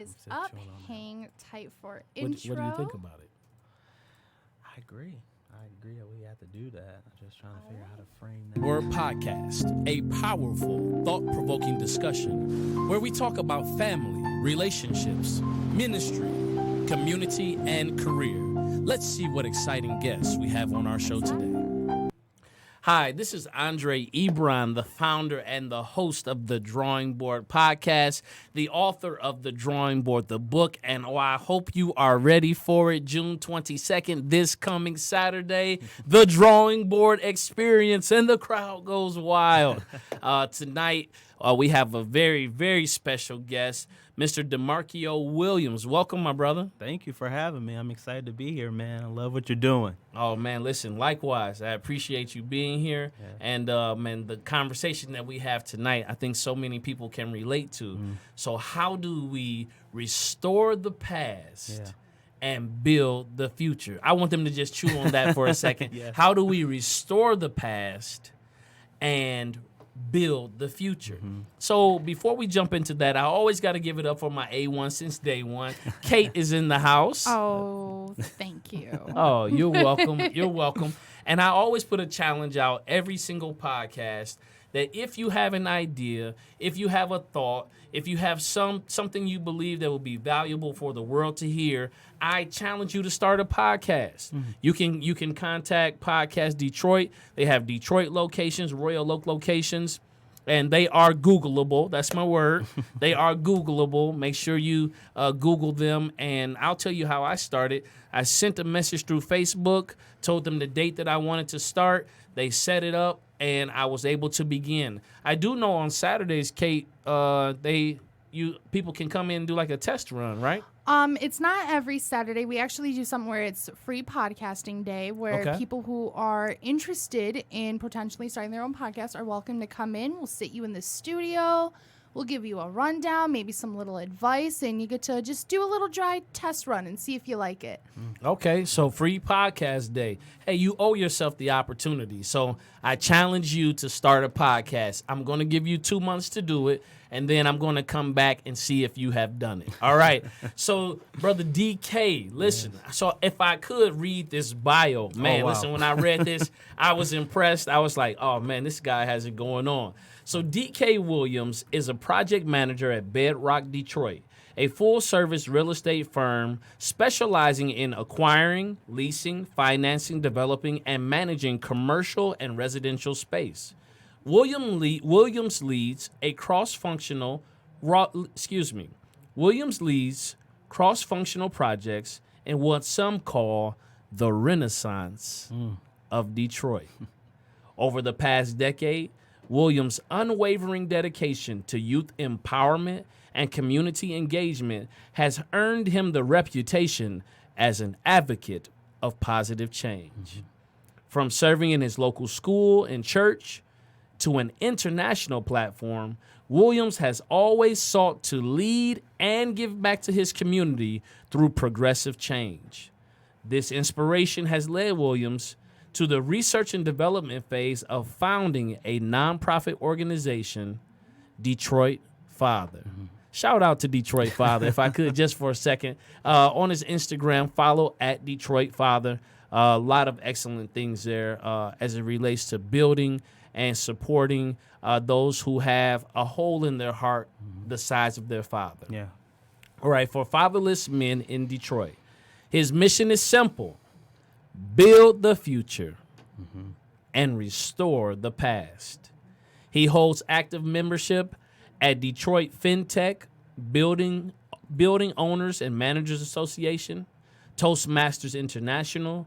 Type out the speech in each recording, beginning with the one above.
Is up, hang tight for intro. What do you think about it? I agree that we have to do that. I'm just trying to figure out how to frame that. Word Podcast, a powerful, thought-provoking discussion where we talk about family, relationships, ministry, community, and career. Let's see what exciting guests we have on our show today. Hi, this is Andre Ebron, the founder and the host of the Drawing Board Podcast, the author of The Drawing Board, the book, and I hope you are ready for it. June 22nd, this coming Saturday, the Drawing Board Experience, and the crowd goes wild. Tonight, we have a very, very special guest, Mr. DeMarcio Williams. Welcome, my brother. Thank you for having me. I'm excited to be here, man. I love what you're doing. Oh, man, listen, likewise. I appreciate you being here. Yeah. And, man, the conversation that we have tonight, I think so many people can relate to. So how do we restore the past and build the future? I want them to just chew on that for a second. How do we restore the past and build the future? So before we jump into that, I always got to give it up for my A1 since day one. Kate is in the house. Oh, thank you. Oh, you're welcome. You're welcome. And I always put a challenge out every single podcast that if you have an idea, if you have a thought, if you have something you believe that will be valuable for the world to hear, I challenge you to start a podcast. You can contact Podcast Detroit. They have Detroit locations, Royal Oak locations, and they are Googleable. That's my word. They are Googleable. Make sure you Google them, and I'll tell you how I started. I sent a message through Facebook, told them the date that I wanted to start. They set it up, and I was able to begin. I do know on Saturdays, Kate, people can come in and do like a test run, right? It's not every Saturday. We actually do something where it's free podcasting day, where people who are interested in potentially starting their own podcast are welcome to come in. We'll sit you in the studio. We'll give you a rundown, maybe some little advice, and you get to just do a little dry test run and see if you like it. Okay, so free podcast day. Hey, you owe yourself the opportunity. So I challenge you to start a podcast. I'm going to give you 2 months to do it, and then I'm going to come back and see if you have done it. All right. So, Brother DK, listen. Yes. So if I could read this bio, man, listen, when I read this, I was impressed. I was like, oh, man, this guy has it going on. So DK Williams is a project manager at Bedrock Detroit, a full-service real estate firm specializing in acquiring, leasing, financing, developing, and managing commercial and residential space. Williams leads cross-functional projects in what some call the Renaissance of Detroit. Over the past decade, Williams' unwavering dedication to youth empowerment and community engagement has earned him the reputation as an advocate of positive change. From serving in his local school and church to an international platform, Williams has always sought to lead and give back to his community through progressive change. This inspiration has led Williams to the research and development phase of founding a nonprofit organization, Detroit Father. Shout out to Detroit Father, if I could, just for a second. On his Instagram, follow at Detroit Father. A lot of excellent things there as it relates to building and supporting those who have a hole in their heart the size of their father. Yeah. All right, for fatherless men in Detroit, his mission is simple: build the future and restore the past. He holds active membership at Detroit FinTech, Building Owners and Managers Association, Toastmasters International,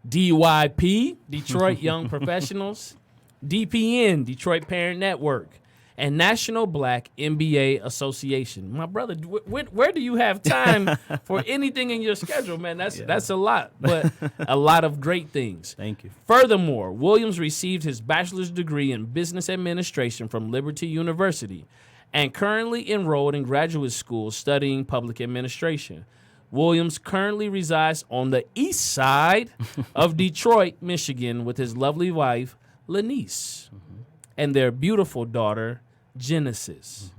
DYP, Detroit Young Professionals, DPN, Detroit Parent Network, and National Black MBA Association. My brother, where do you have time for anything in your schedule, man? That's a lot, but a lot of great things. Thank you. Furthermore, Williams received his bachelor's degree in business administration from Liberty University and currently enrolled in graduate school studying public administration. Williams currently resides on the east side of Detroit, Michigan, with his lovely wife, Lenice, and their beautiful daughter, Genesis.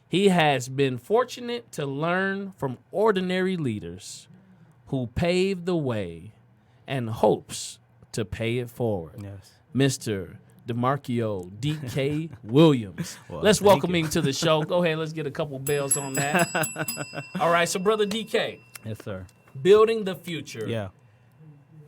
He has been fortunate to learn from ordinary leaders who paved the way and hopes to pay it forward. Yes. Mr. DeMarcio D.K. Williams. Well, let's thank welcome you. him to the show. Go ahead, let's get a couple bells on that. All right, so Brother DK, Yes, sir. building the future Yeah.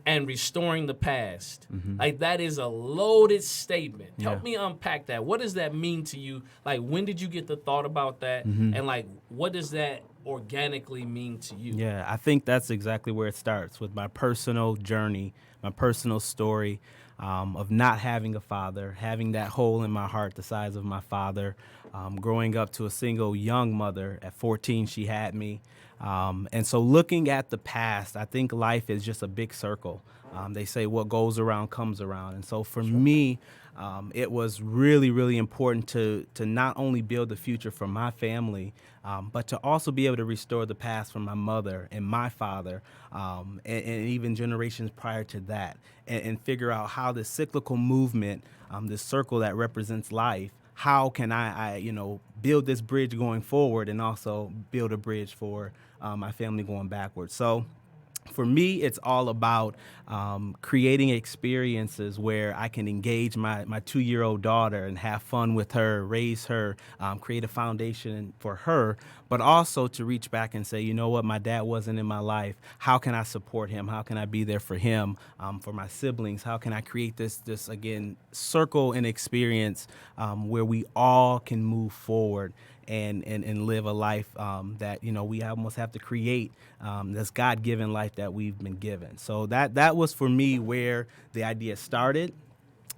and restoring the past. Like, that is a loaded statement. Yeah. Help me unpack that. What does that mean to you? Like, when did you get the thought about that? And, like, what does that organically mean to you? Yeah, I think that's exactly where it starts with my personal journey, my personal story of not having a father, having that hole in my heart the size of my father, growing up to a single young mother. At 14, she had me. And so looking at the past, I think life is just a big circle. They say what goes around comes around. And so for me, it was really, really important to not only build the future for my family, but to also be able to restore the past from my mother and my father, and even generations prior to that, and figure out how this cyclical movement, this circle that represents life, how can I build this bridge going forward and also build a bridge for my family going backwards. So for me, it's all about creating experiences where I can engage my 2-year-old daughter and have fun with her, raise her, create a foundation for her, but also to reach back and say, you know what, my dad wasn't in my life. How can I support him? How can I be there for him, for my siblings? How can I create this again, circle and experience where we all can move forward and live a life that, we almost have to create this God-given life that we've been given. So that was for me where the idea started.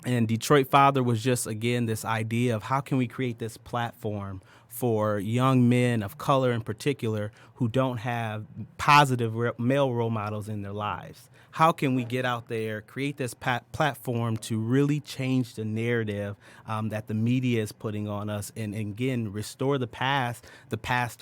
And Detroit Father was just, again, this idea of how can we create this platform for young men of color in particular who don't have positive male role models in their lives. How can we get out there, create this platform to really change the narrative that the media is putting on us and again, restore the past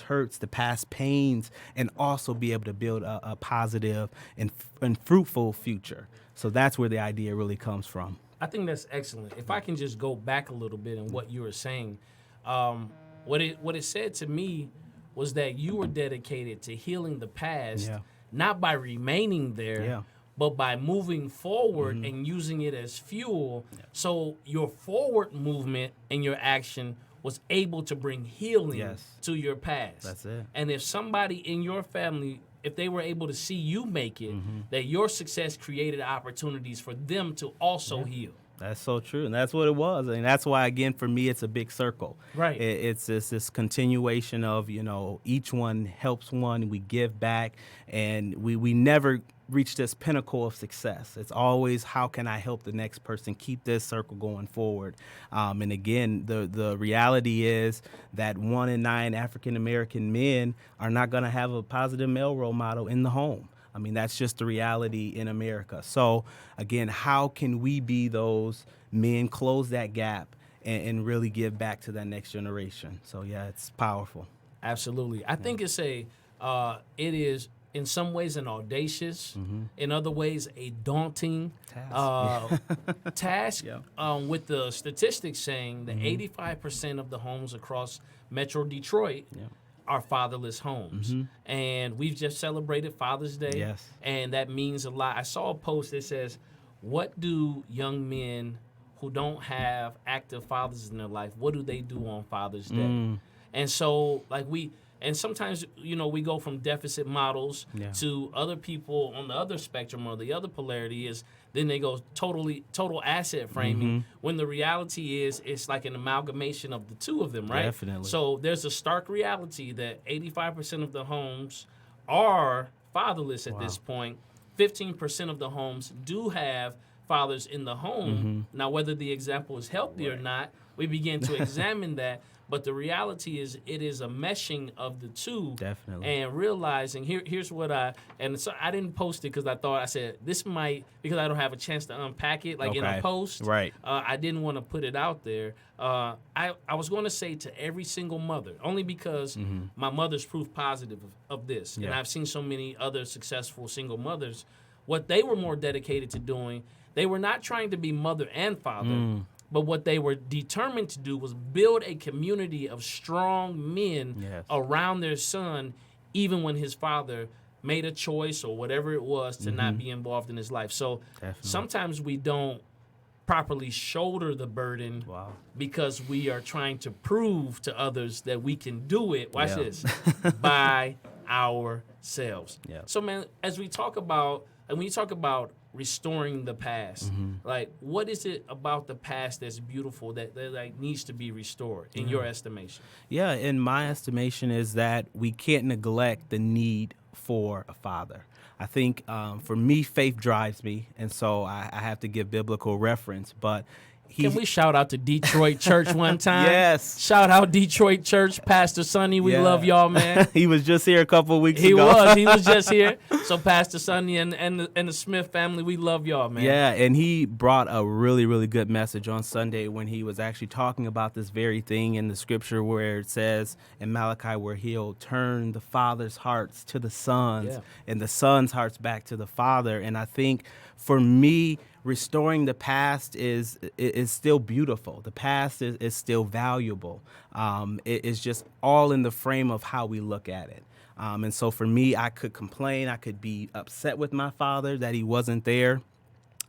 hurts, the past pains, and also be able to build a positive and fruitful future. So that's where the idea really comes from. I think that's excellent. If I can just go back a little bit in what you were saying, what it said to me was that you were dedicated to healing the past, not by remaining there, but by moving forward and using it as fuel. So your forward movement and your action was able to bring healing to your past. That's it. And if somebody in your family, if they were able to see you make it, that your success created opportunities for them to also heal. That's so true, and that's what it was, and that's why, again, for me, it's a big circle. Right. It's this continuation of, each one helps one, we give back, and we never reach this pinnacle of success. It's always how can I help the next person keep this circle going forward. And again, the reality is that 1 in 9 African-American men are not going to have a positive male role model in the home. I mean, that's just the reality in America. So, again, how can we be those men, close that gap, and really give back to that next generation? So, yeah, it's powerful. Absolutely. I think it is in some ways an audacious, in other ways a daunting task. With the statistics saying that 85% of the homes across Metro Detroit are fatherless homes. And we've just celebrated Father's Day. And that means a lot. I saw a post that says, what do young men who don't have active fathers in their life, what do they do on Father's Day? And so, and sometimes, we go from deficit models to other people on the other spectrum, or the other polarity is then they go total asset framing, when the reality is it's like an amalgamation of the two of them, right? Definitely. So there's a stark reality that 85% of the homes are fatherless at this point. 15% of the homes do have fathers in the home. Now, whether the example is healthy or not, we begin to examine that. But the reality is it is a meshing of the two. Definitely. And realizing, here's what I didn't post it because I said this might, because I don't have a chance to unpack it in a post. Right. I didn't want to put it out there. I was going to say to every single mother, only because my mother's proof positive of this. And I've seen so many other successful single mothers. What they were more dedicated to doing, they were not trying to be mother and father. But what they were determined to do was build a community of strong men around their son, even when his father made a choice or whatever it was to not be involved in his life. So sometimes we don't properly shoulder the burden because we are trying to prove to others that we can do it. Watch this. By ourselves. So, man, as we talk about, and when you talk about restoring the past, like, what is it about the past that's beautiful that like needs to be restored in your estimation? Yeah, in my estimation is that we can't neglect the need for a father. I think for me, faith drives me, and so I have to give biblical reference, but can we shout out to Detroit Church one time? Yes. Shout out Detroit Church, Pastor Sonny. We love y'all, man. He was just here a couple of weeks ago. He was just here. So Pastor Sonny and the Smith family, we love y'all, man. Yeah, and he brought a really, really good message on Sunday when he was actually talking about this very thing in the scripture where it says in Malachi where he'll turn the father's hearts to the sons and the sons' hearts back to the father. And I think for me, restoring the past is still beautiful. The past is still valuable. It is just all in the frame of how we look at it. And so for me, I could complain. I could be upset with my father that he wasn't there.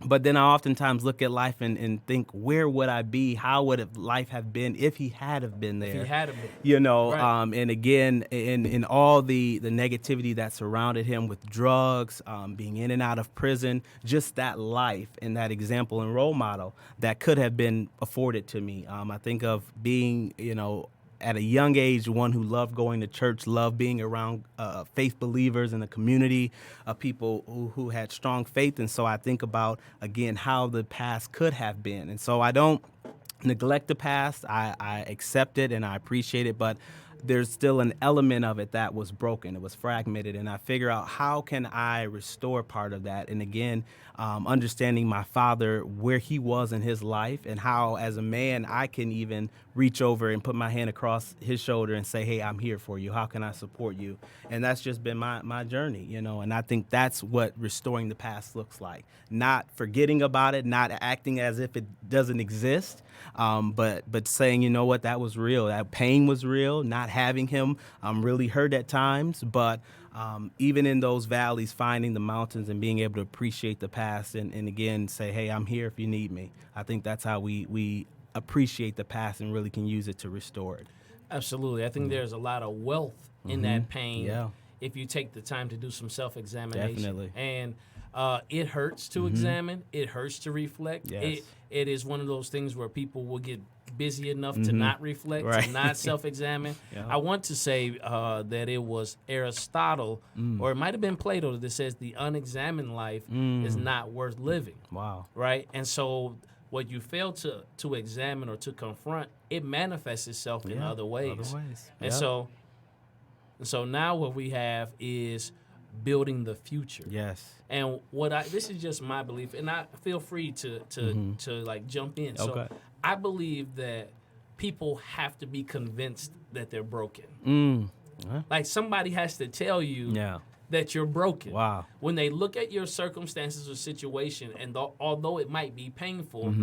But then I oftentimes look at life and think, where would I be? How would life have been if he had have been there? If he had have been. You know, right. And again, in all the negativity that surrounded him with drugs, being in and out of prison, just that life and that example and role model that could have been afforded to me. I think of being, at a young age, one who loved going to church, loved being around faith believers in the community, people who had strong faith. And so I think about, again, how the past could have been. And so I don't neglect the past. I accept it and I appreciate it, but there's still an element of it that was broken. It was fragmented, and I figure out how can I restore part of that. And again, understanding my father, where he was in his life, and how as a man I can even reach over and put my hand across his shoulder and say, hey, I'm here for you. How can I support you? And that's just been my journey, and I think that's what restoring the past looks like. Not forgetting about it, not acting as if it doesn't exist, but saying, you know what, that was real. That pain was real. Not having him really hurt at times, but even in those valleys, finding the mountains and being able to appreciate the past and again say, hey, I'm here if you need me. I think that's how we appreciate the past and really can use it to restore it. Absolutely. I think there's a lot of wealth in that pain if you take the time to do some self-examination. Definitely. And it hurts to examine. It hurts to reflect. Yes. It is one of those things where people will get busy enough to not reflect, to not self-examine. I want to say that it was Aristotle, or it might have been Plato, that says the unexamined life is not worth living. Wow. Right? And so what you fail to examine or to confront, it manifests itself in other ways. And so now what we have is building the future. Yes. And this is just my belief, and I feel free to like jump in. Okay. So I believe that people have to be convinced that they're broken. Like somebody has to tell you that you're broken. Wow. When they look at your circumstances or situation, and although it might be painful,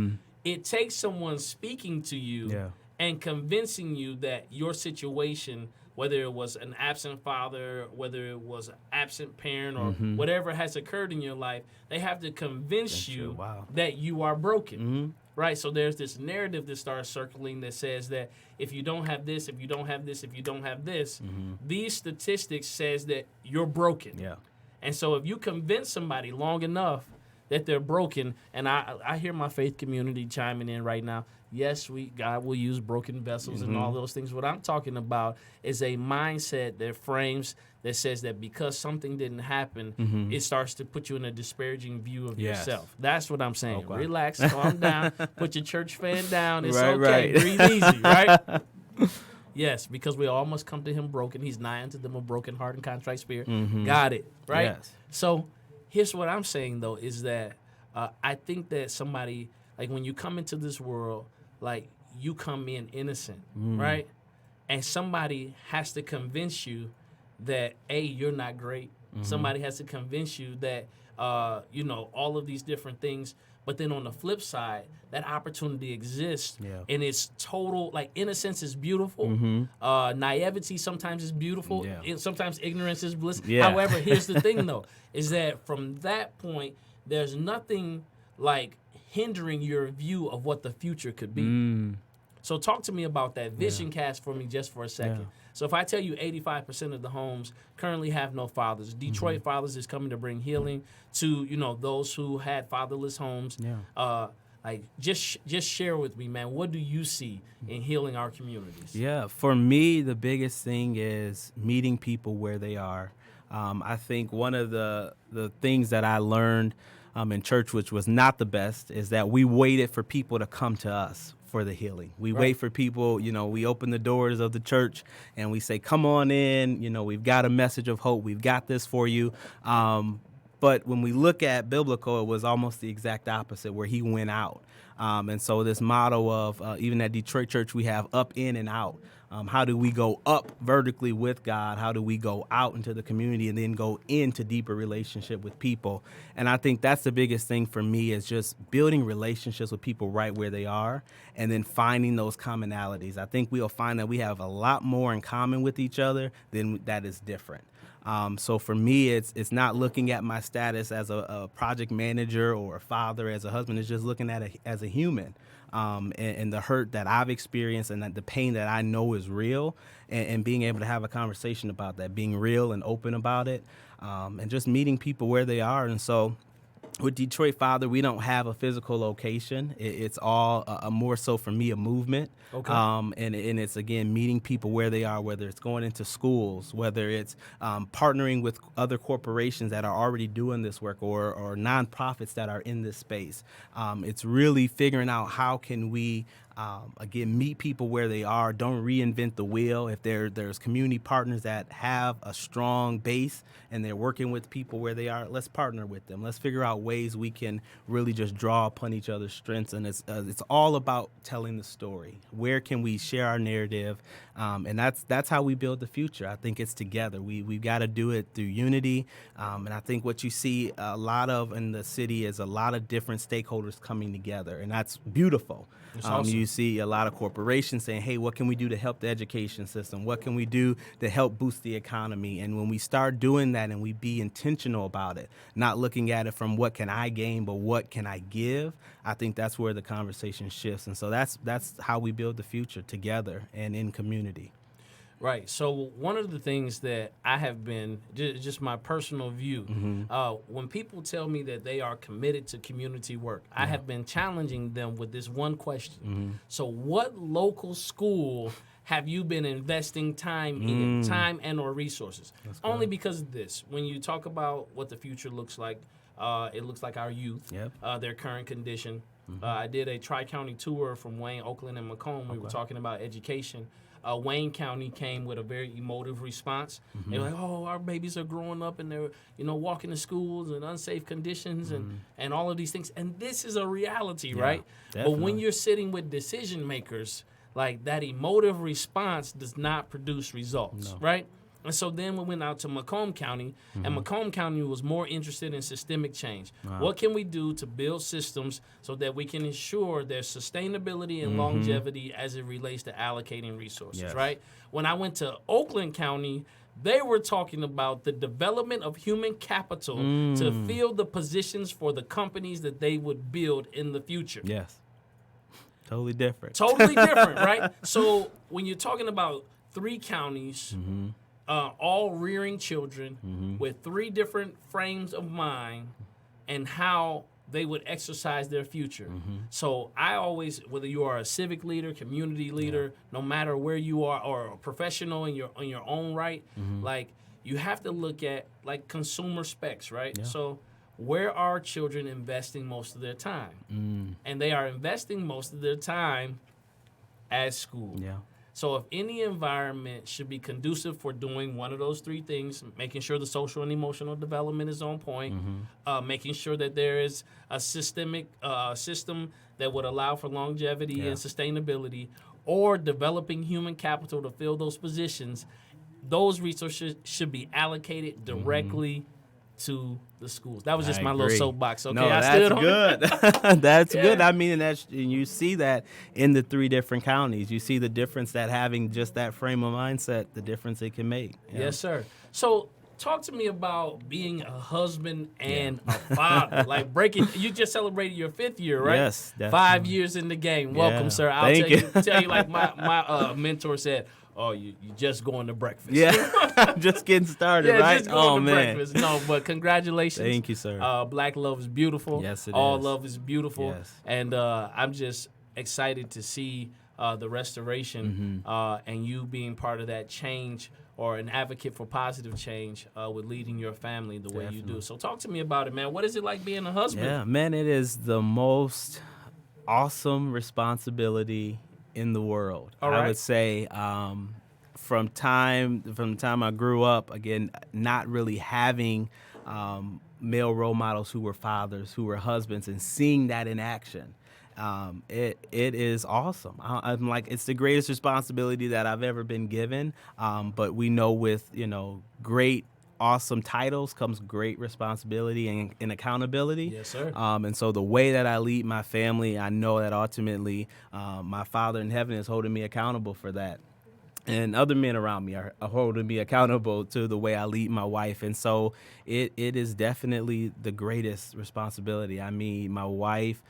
it takes someone speaking to you and convincing you that your situation, whether it was an absent father, whether it was an absent parent, or whatever has occurred in your life, they have to convince you that you are broken. Right? So there's this narrative that starts circling that says that if you don't have this, if you don't have this, if you don't have this, these statistics says that you're broken. Yeah. And so if you convince somebody long enough that they're broken, and I hear my faith community chiming in right now, yes, God will use broken vessels and all those things. What I'm talking about is a mindset that says that because something didn't happen, it starts to put you in a disparaging view of yourself. That's what I'm saying. Okay. Relax, calm down, put your church fan down. It's okay. Breathe easy, right? Yes, because we all must come to him broken. He's nigh unto them a broken heart and contrite spirit. Got it, right? Yes. So here's what I'm saying, though, is that I think that somebody, like when you come into this world, like you come in innocent, right? And somebody has to convince you that, A, you're not great. Somebody has to convince you that, all of these different things. But then on the flip side, that opportunity exists, and it's total, like, innocence is beautiful. Naivety sometimes is beautiful. Sometimes ignorance is bliss. However, here's the thing, though, is that from that point, there's nothing like hindering your view of what the future could be. So talk to me about that vision cast for me just for a second. So if I tell you 85% of the homes currently have no fathers, Detroit Fathers is coming to bring healing to, those who had fatherless homes. Like, just share with me, man, what do you see in healing our communities? Yeah, for me, the biggest thing is meeting people where they are. I think one of the things that I learned in church, which was not the best, is that we waited for people to come to us for the healing. We wait for people, we open the doors of the church and we say, come on in, we've got a message of hope. We've got this for you. But when we look at biblical, it was almost the exact opposite, where he went out. And so this motto of, even at Detroit Church, we have up, in, and out. How do we go up vertically with God? How do we go out into the community and then go into deeper relationship with people? And I think that's the biggest thing for me, is just building relationships with people right where they are and then finding those commonalities. I think we'll find that we have a lot more in common with each other than that is different. So for me, it's not looking at my status as a project manager or a father, as a husband. It's just looking at it as a human, and the hurt that I've experienced and the pain that I know is real, and being able to have a conversation about that, being real and open about it, and just meeting people where they are. And so with Detroit Father, we don't have a physical location. It's all more so for me a movement. Okay. And it's, again, meeting people where they are, whether it's going into schools, whether it's partnering with other corporations that are already doing this work, or nonprofits that are in this space. It's really figuring out how can we again, meet people where they are. Don't reinvent the wheel. If there's community partners that have a strong base and they're working with people where they are, let's partner with them. Let's figure out ways we can really just draw upon each other's strengths. And it's all about telling the story. Where can we share our narrative? And that's how we build the future. I think it's together. We've got to do it through unity. And I think what you see a lot of in the city is a lot of different stakeholders coming together, and that's beautiful. Awesome. You see a lot of corporations saying, hey, what can we do to help the education system? What can we do to help boost the economy? And when we start doing that and we be intentional about it, not looking at it from what can I gain, but what can I give, I think that's where the conversation shifts. And so that's how we build the future, together and in community. Right. So one of the things that I have been, just my personal view, when people tell me that they are committed to community work, I have been challenging them with this one question. So what local school have you been investing time in, time and or resources? Only because of this. When you talk about what the future looks like, it looks like our youth, their current condition. I did a tri-county tour from Wayne, Oakland, and Macomb. We were talking about education. Wayne County came with a very emotive response. They were like, oh, our babies are growing up and they're, walking to schools in unsafe conditions and all of these things. And this is a reality, right? Definitely. But when you're sitting with decision makers, like, that emotive response does not produce results, right? And so then we went out to Macomb County, and Macomb County was more interested in systemic change. Wow. What can we do to build systems so that we can ensure their sustainability and longevity as it relates to allocating resources, right? When I went to Oakland County, they were talking about the development of human capital to fill the positions for the companies that they would build in the future. Yes. Totally different. Totally different, right? So when you're talking about 3 counties, all rearing children with 3 different frames of mind and how they would exercise their future. So I always, whether you are a civic leader, community leader, no matter where you are, or a professional in your own right, like, you have to look at, like, consumer specs, right? So where are children investing most of their time? And they are investing most of their time at school. So if any environment should be conducive for doing one of those 3 things, making sure the social and emotional development is on point, making sure that there is a system that would allow for longevity and sustainability, or developing human capital to fill those positions, those resources should be allocated directly to the schools. That was just I my agree. little soapbox. Okay, No, I that's stood on good. it. That's Yeah. good. I mean, and you see that in the 3 different counties. You see the difference that having just that frame of mindset, the difference it can make. Yes, sir. So talk to me about being a husband and a father. Like you just celebrated your 5th year, right? Yes, definitely. 5 years in the game. Welcome, Yeah. sir. I'll Thank tell you like my mentor said, oh, you just going to breakfast. Yeah, just getting started, Yeah, right? just going to man. breakfast. No, but congratulations. Thank you, sir. Black love is beautiful. Yes, it All is. love is beautiful. Yes. And I'm just excited to see the restoration and you being part of that change or an advocate for positive change with leading your family the way you do. So talk to me about it, man. What is it like being a husband? Yeah, man, it is the most awesome responsibility in the world. All right. I would say from the time I grew up, again, not really having male role models who were fathers, who were husbands, and seeing that in action. It is awesome. I'm like, it's the greatest responsibility that I've ever been given. But we know with, great, awesome titles comes great responsibility and accountability. Yes, sir. And so the way that I lead my family, I know that ultimately my Father in heaven is holding me accountable for that. And other men around me are holding me accountable to the way I lead my wife. And so it is definitely the greatest responsibility. I mean, my wife,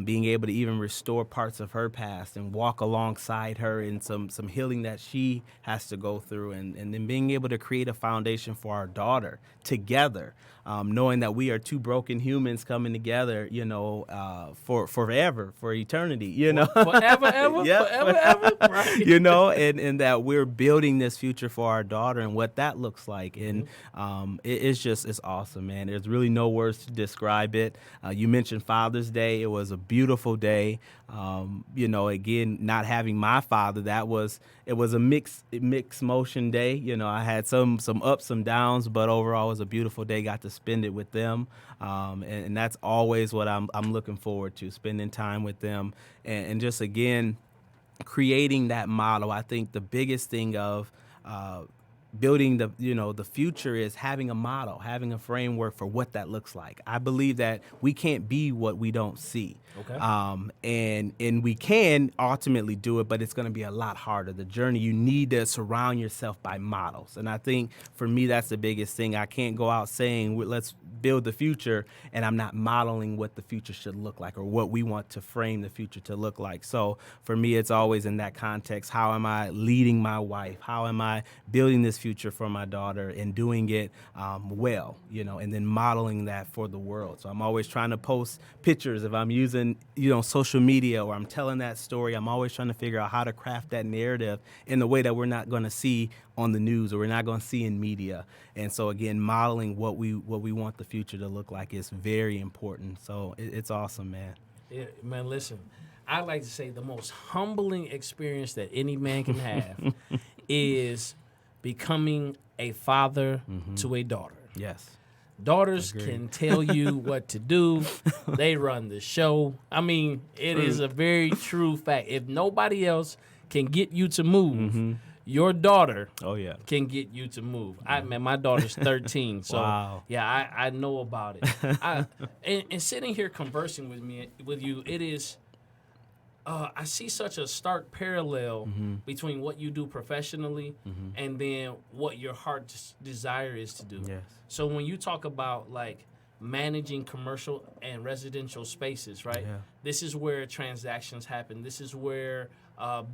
being able to even restore parts of her past and walk alongside her in some healing that she has to go through. And then being able to create a foundation for our daughter together, knowing that we are 2 broken humans coming together, for forever, for eternity, Forever, ever? Yep. Forever, ever? Right. And that we're building this future for our daughter and what that looks like. And it's awesome, man. There's really no words to describe it. You mentioned Father's Day. It was a beautiful day. Again, not having my father, it was a mixed motion day. I had some ups, some downs, but overall it was a beautiful day. Got to spend it with them. And that's always what I'm looking forward to, spending time with them and just, again, creating that model. I think the biggest thing of building the future is having a model, having a framework for what that looks like. I believe that we can't be what we don't see. Okay. And we can ultimately do it, but it's going to be a lot harder. The journey, you need to surround yourself by models. And I think for me, that's the biggest thing. I can't go out saying, let's build the future, and I'm not modeling what the future should look like or what we want to frame the future to look like. So for me, it's always in that context. How am I leading my wife? How am I building this future for my daughter and doing it well, and then modeling that for the world. So I'm always trying to post pictures. If I'm using, social media or I'm telling that story, I'm always trying to figure out how to craft that narrative in the way that we're not going to see on the news or we're not going to see in media. And so, again, modeling what we want the future to look like is very important. So it's awesome, man. Yeah, man, listen, I like to say the most humbling experience that any man can have is becoming a father to a daughter. Yes. Daughters can tell you what to do. They run the show. I mean, it is a very true fact. If nobody else can get you to move, your daughter can get you to move. My daughter's 13, so wow. Yeah, I know about it. And sitting here conversing with you, it is. I see such a stark parallel between what you do professionally and then what your heart's desire is to do. Yes. So when you talk about like managing commercial and residential spaces, right? Yeah. This is where transactions happen. This is where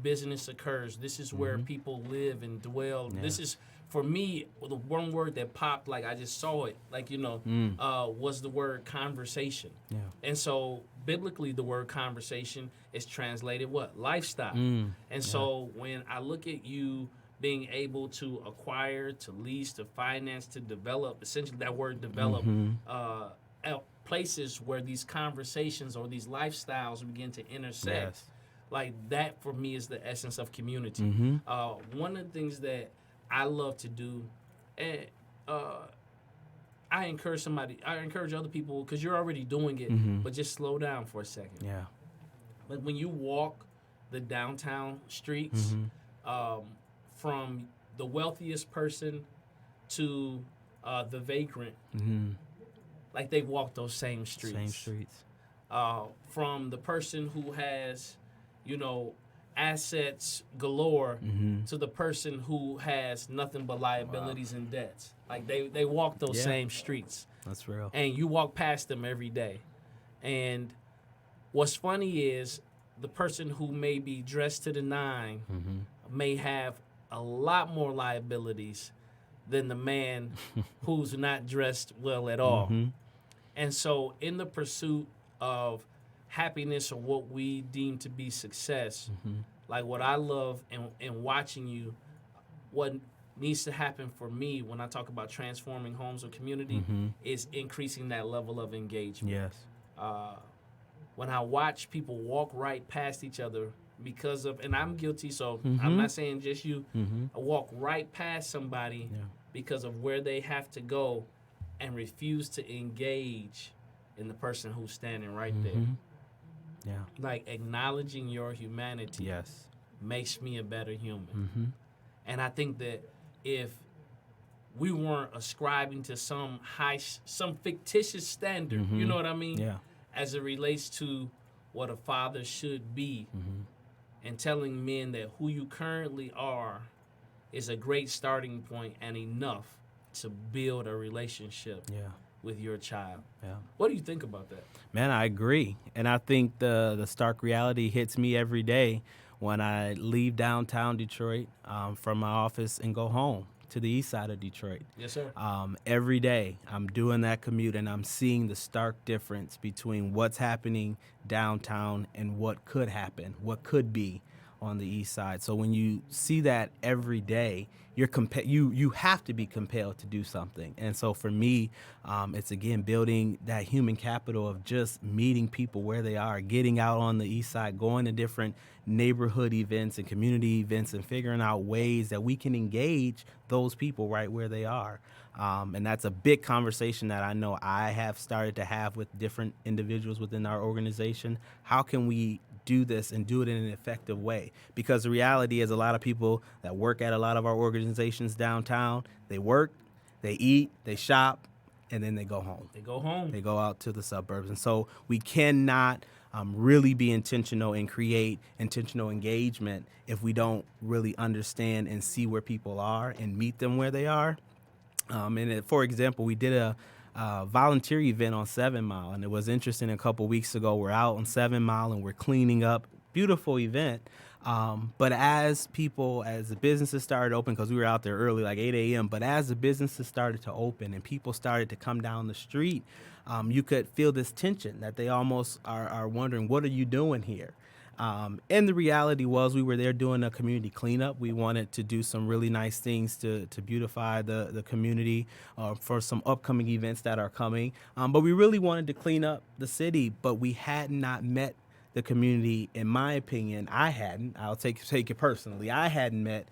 business occurs. This is where people live and dwell. Yeah. This is, for me, the one word that popped, like I just saw it, like, was the word conversation. Yeah. And so biblically, the word conversation is translated what? Lifestyle. And so when I look at you being able to acquire, to lease, to finance, to develop, essentially that word develop, places where these conversations or these lifestyles begin to intersect. Yes. Like that for me is the essence of community. One of the things that I love to do, and I encourage other people, because you're already doing it, but just slow down for a second. Yeah. Like when you walk the downtown streets, from the wealthiest person to the vagrant, like they walk those same streets. Same streets. From the person who has, assets galore to the person who has nothing but liabilities and debts. Like they walk those same streets. That's real. And you walk past them every day. And what's funny is the person who may be dressed to the nine may have a lot more liabilities than the man who's not dressed well at all. And so in the pursuit of happiness or what we deem to be success, like what I love in watching you, what needs to happen for me when I talk about transforming homes or community is increasing that level of engagement. Yes. When I watch people walk right past each other because of, and I'm guilty, so I'm not saying just you, I walk right past somebody because of where they have to go and refuse to engage in the person who's standing right there. Yeah. Like acknowledging your humanity makes me a better human. And I think that if we weren't ascribing to some fictitious standard, you know what I mean? Yeah. As it relates to what a father should be, and telling men that who you currently are is a great starting point and enough to build a relationship with your child. Yeah. What do you think about that? Man, I agree. And I think the stark reality hits me every day when I leave downtown Detroit from my office and go home to the east side of Detroit. Yes, sir. Every day I'm doing that commute and I'm seeing the stark difference between what's happening downtown and what could happen, what could be on the east side. So when you see that every day, you have to be compelled to do something. And so for me, it's again building that human capital of just meeting people where they are, getting out on the east side, going to different neighborhood events and community events and figuring out ways that we can engage those people right where they are. And that's a big conversation that I know I have started to have with different individuals within our organization. How can we do this and do it in an effective way? Because the reality is a lot of people that work at a lot of our organizations downtown, they work, they eat, they shop, and then they go home. They go home. They go out to the suburbs. And so we cannot really be intentional and create intentional engagement if we don't really understand and see where people are and meet them where they are. For example, we did a volunteer event on 7 Mile, and it was interesting. A couple weeks ago, we're out on 7 Mile and we're cleaning up. Beautiful event. But as the businesses started open, because we were out there early, like 8 a.m., but as the businesses started to open and people started to come down the street, you could feel this tension that they almost are wondering, what are you doing here? And the reality was we were there doing a community cleanup. We wanted to do some really nice things to beautify the community for some upcoming events that are coming. But we really wanted to clean up the city, but we had not met the community. In my opinion, I hadn't. I'll take it personally. I hadn't met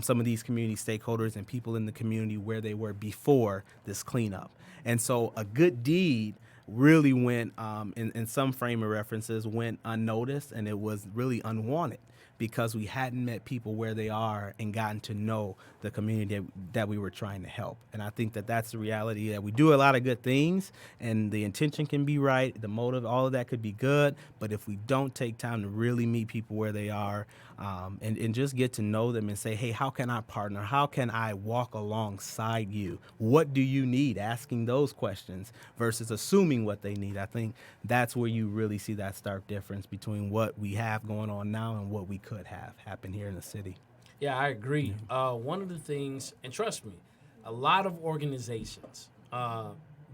some of these community stakeholders and people in the community where they were before this cleanup. And so a good deed really went, in some frame of references, went unnoticed, and it was really unwanted because we hadn't met people where they are and gotten to know the community that we were trying to help. And I think that that's the reality, that we do a lot of good things and the intention can be right, the motive, all of that could be good, but if we don't take time to really meet people where they are and just get to know them and say, hey, how can I partner? How can I walk alongside you? What do you need? Asking those questions versus assuming what they need. I think that's where you really see that stark difference between what we have going on now and what we could have happen here in the city. Yeah, I agree. One of the things, and trust me, a lot of organizations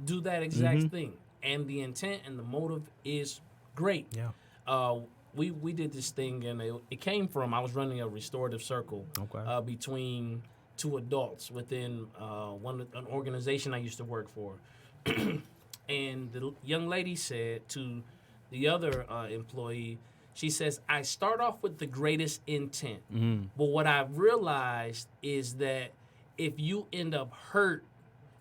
do that exact thing, and the intent and the motive is great. Yeah. We did this thing, and it came from, I was running a restorative circle between two adults within an organization I used to work for. And the young lady said to the other employee, she says, I start off with the greatest intent. But what I've realized is that if you end up hurt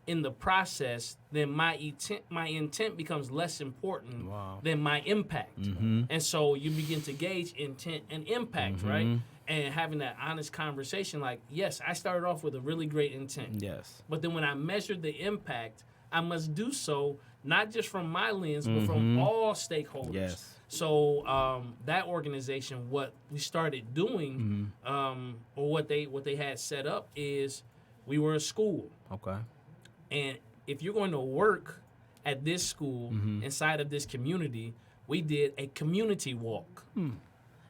in the process, then my intent becomes less important than my impact. And so you begin to gauge intent and impact, right? and having that honest conversation. Like, yes, I started off with a really great intent. Yes. But then when I measured the impact, I must do so not just from my lens, but from all stakeholders. Yes. So that organization, what we started doing, or what they had set up is, we were a school. Okay. And if you're going to work at this school inside of this community, we did a community walk.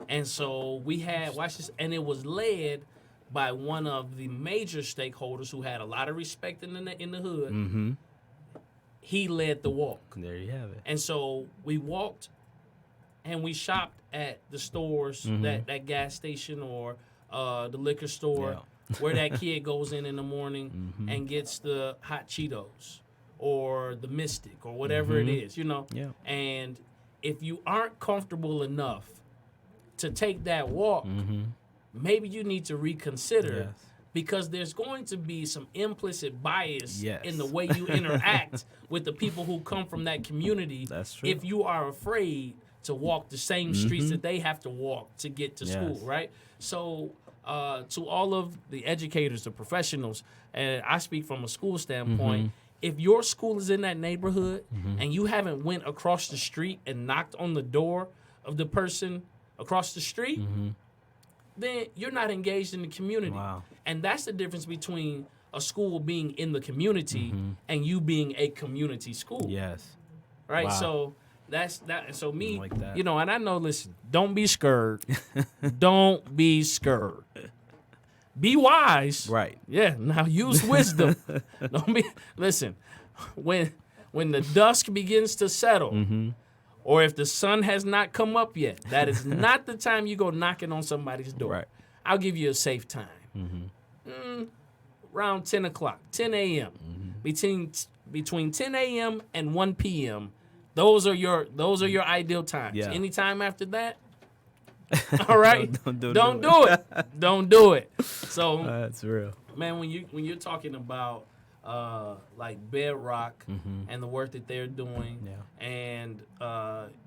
And so we had, watch this, and it was led by one of the major stakeholders who had a lot of respect in the hood. He led the walk. There you have it. And so we walked and we shopped at the stores, that gas station or the liquor store, where that kid goes in the morning and gets the hot Cheetos or the Mystic or whatever it is, you know. Yeah. And if you aren't comfortable enough to take that walk, maybe you need to reconsider, because there's going to be some implicit bias in the way you interact with the people who come from that community. That's true. If you are afraid to walk the same streets that they have to walk to get to school, right? So to all of the educators, the professionals, and I speak from a school standpoint, if your school is in that neighborhood and you haven't went across the street and knocked on the door of the person across the street, then you're not engaged in the community. Wow. And that's the difference between a school being in the community and you being a community school. Yes. Right? Wow. So that's that. So me, like that. you know, and I know, listen, don't be scared. Don't be scared. Be wise. Right. Yeah. Now use wisdom. Don't be, listen, when the dusk begins to settle, or if the sun has not come up yet, that is not the time you go knocking on somebody's door. Right. I'll give you a safe time. Around 10 o'clock, 10 a.m. Between 10 a.m. and 1 p.m., those are your ideal times. Yeah. Anytime after that, all right, Don't do it. Don't do it. So That's real. man, when you're talking about like Bedrock and the work that they're doing, and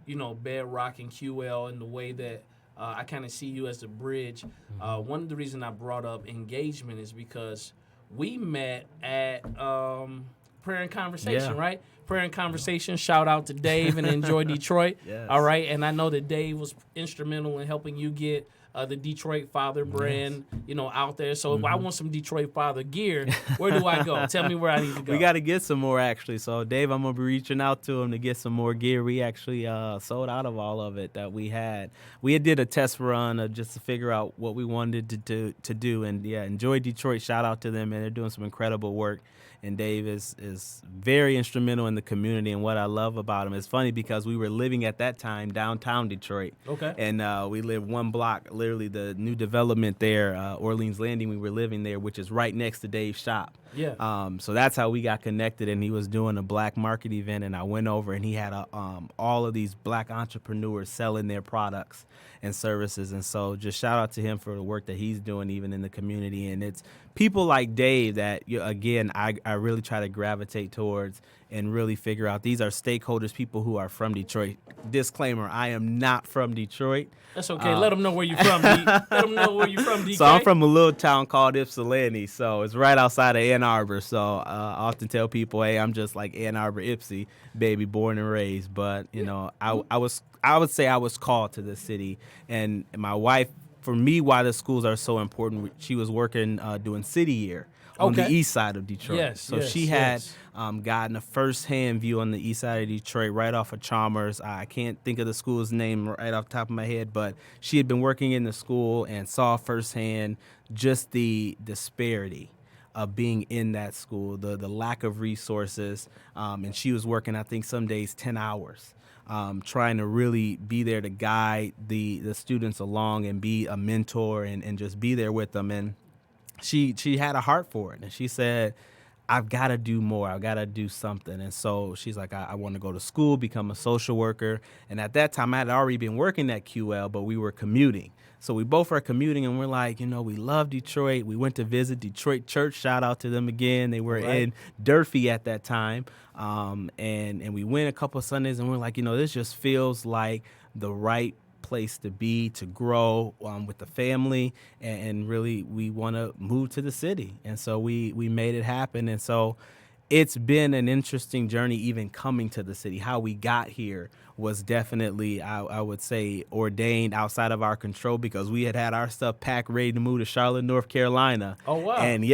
you know, Bedrock and QL and the way that I kind of see you as a bridge. One of the reasons I brought up engagement is because we met at Prayer and Conversation, right? Prayer and Conversation. Shout out to Dave and Enjoy Detroit. Yes. All right, and I know that Dave was instrumental in helping you get the Detroit Father brand, you know, out there. So if I want some Detroit Father gear, where do I go? Tell me where I need to go. We got to get some more, actually. So, Dave, I'm going to be reaching out to him to get some more gear. We actually sold out of all of it that we had. We did a test run just to figure out what we wanted to do. And, yeah, Enjoy Detroit, shout out to them, and they're doing some incredible work. And Dave is very instrumental in the community. And what I love about him, it's funny because we were living at that time downtown Detroit. Okay. And we lived one block, literally the new development there, Orleans Landing. We were living there, which is right next to Dave's shop. Yeah. So that's how we got connected. And he was doing a black market event, and I went over, and he had all of these black entrepreneurs selling their products and services. And so just shout out to him for the work that he's doing even in the community. And it's people like Dave that, again, I really try to gravitate towards and really figure out. These are stakeholders, people who are from Detroit. Disclaimer, I am not from Detroit. That's okay. Let them know where you're from, D. Let them know where you're from, DK. So I'm from a little town called Ypsilanti, so it's right outside of Ann Arbor. So I often tell people, hey, I'm just like Ann Arbor, Ypsi, baby, born and raised. But, you know, I would say I was called to the city. And my wife, for me, why the schools are so important, she was working doing City Year on the east side of Detroit. Yes, so she had gotten a first-hand view on the east side of Detroit right off of Chalmers. I can't think of the school's name right off the top of my head, but she had been working in the school and saw firsthand just the disparity of being in that school, the lack of resources. And she was working, I think, some days 10 hours. Trying to really be there to guide the students along and be a mentor and just be there with them. And she had a heart for it. And she said, I've got to do more. I've got to do something. And so she's like, I want to go to school, become a social worker. And at that time, I had already been working at QL, but we were commuting. So we both are commuting, and we're like, you know, we love Detroit. We went to visit Detroit Church. Shout out to them again. They were in Durfee at that time. And we went a couple of Sundays, and we're like, you know, this just feels like the right place to be, to grow with the family, and really we want to move to the city. And so we made it happen. And so it's been an interesting journey even coming to the city. How we got here was definitely, I would say, ordained outside of our control, because we had our stuff packed, ready to move to Charlotte, North Carolina. Oh, wow. And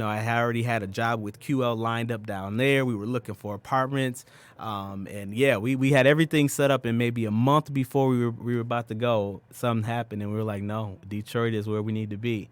I had already had a job with QL lined up down there. We were looking for apartments. We had everything set up, and maybe a month before we were about to go, something happened, and we were like, no, Detroit is where we need to be.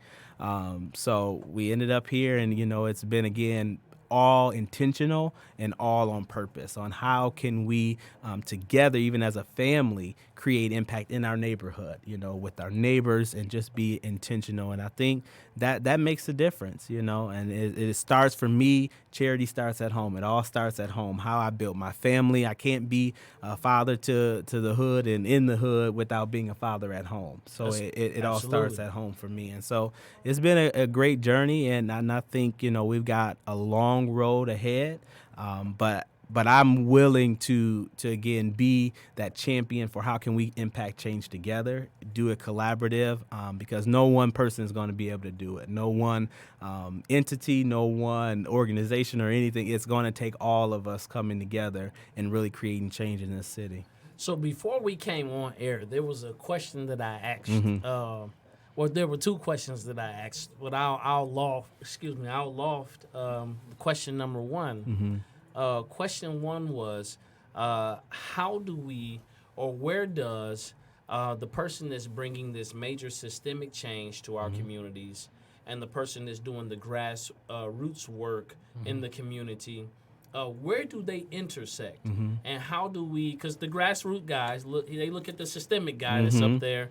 So we ended up here, and, it's been, again, all intentional and all on purpose on how can we together, even as a family, create impact in our neighborhood, with our neighbors, and just be intentional. And I think that makes a difference, and it starts for me. Charity starts at home. It all starts at home. How I built my family. I can't be a father to the hood and in the hood without being a father at home. So it all starts at home for me. And so it's been a great journey, and I think, we've got a long road ahead. But I'm willing to again be that champion for how can we impact change together, do it collaborative, because no one person is going to be able to do it. No one entity, no one organization or anything. It's going to take all of us coming together and really creating change in this city. So before we came on air, there was a question that I asked. There were two questions that I asked, but I'll loft question number one. Question one was, how do we, or where does the person that's bringing this major systemic change to our communities, and the person that's doing the grassroots work in the community, where do they intersect? And how do we, because the grassroots guys, they look at the systemic guy that's up there,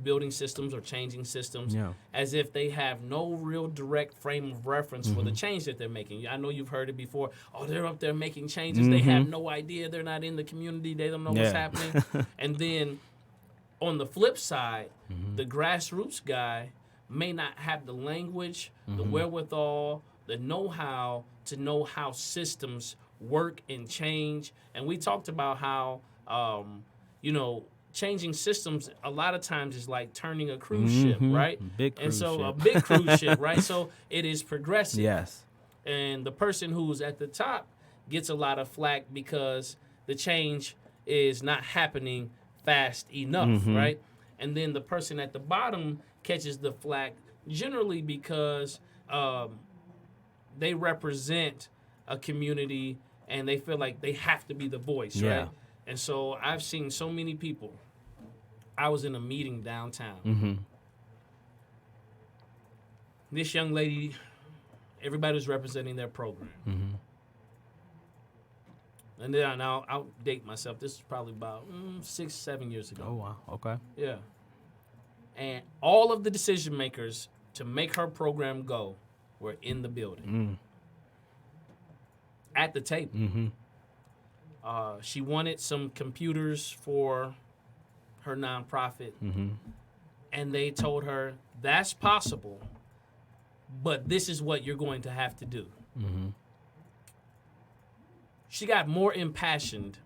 building systems or changing systems, as if they have no real direct frame of reference for the change that they're making. I know you've heard it before. Oh, they're up there making changes. They have no idea. They're not in the community. They don't know what's happening. And then on the flip side, the grassroots guy may not have the language, the wherewithal, the know-how to know how systems work and change. And we talked about how, changing systems a lot of times is like turning a cruise ship, right? Big cruise ship. A big cruise ship, right? So it is progressive. Yes. And the person who's at the top gets a lot of flack because the change is not happening fast enough, right? And then the person at the bottom catches the flack generally because they represent a community and they feel like they have to be the voice, right? And so I've seen so many people. I was in a meeting downtown. This young lady, everybody was representing their program. And then I'll date myself. This was probably about 6-7 years ago. Oh, wow. Okay. Yeah. And all of the decision makers to make her program go were in the building. At the table. She wanted some computers for her nonprofit, and they told her, that's possible, but this is what you're going to have to do. She got more impassioned